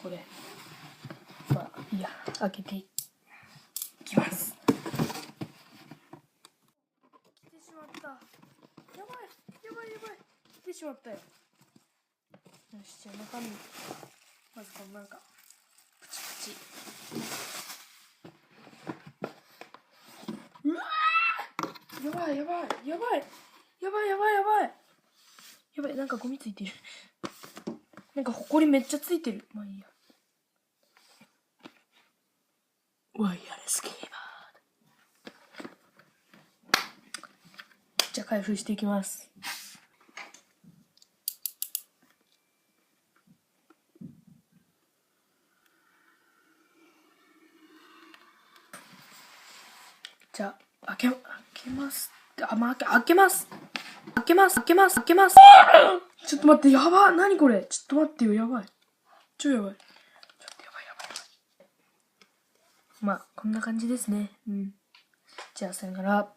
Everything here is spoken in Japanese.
これ。まあ、いいや、開けていきます。来てしまった。やばい。来てしまったよ。よし、じゃあ中身、まずこのなんか、プチプチ。うわー、やばい。なんかゴミついてる。なんかホコリめっちゃついてる。まあいいや。ワイヤレスキーボード。じゃあ開封していきます。じゃあ開けます。開けます。ちょっと待って、やば。何これ。ちょっと待ってよ、やばい。超やばい。やばい。まあ、こんな感じですね。うん。じゃあ、さよなら。